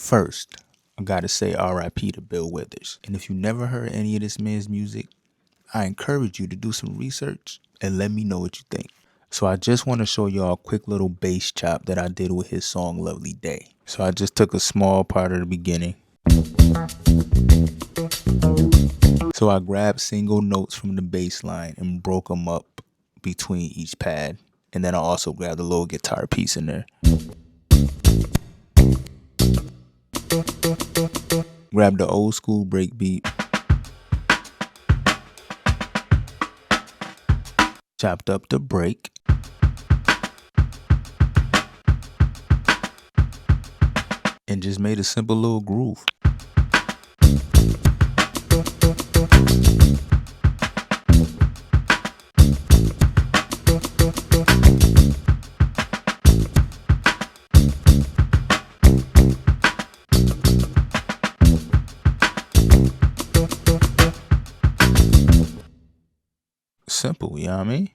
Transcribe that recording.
First, I gotta say RIP to Bill Withers. And if you never heard any of this man's music, I encourage you to do some research and let me know what you think. So I just want to show y'all a quick little bass chop that I did with his song Lovely Day. So I just took a small part of the beginning. So I grabbed single notes from the bass line and broke them up between each pad. And then I also grabbed a little guitar piece in there. Grabbed the old school breakbeat. Chopped up the break. And just made a simple little groove. Simple, you know what I mean?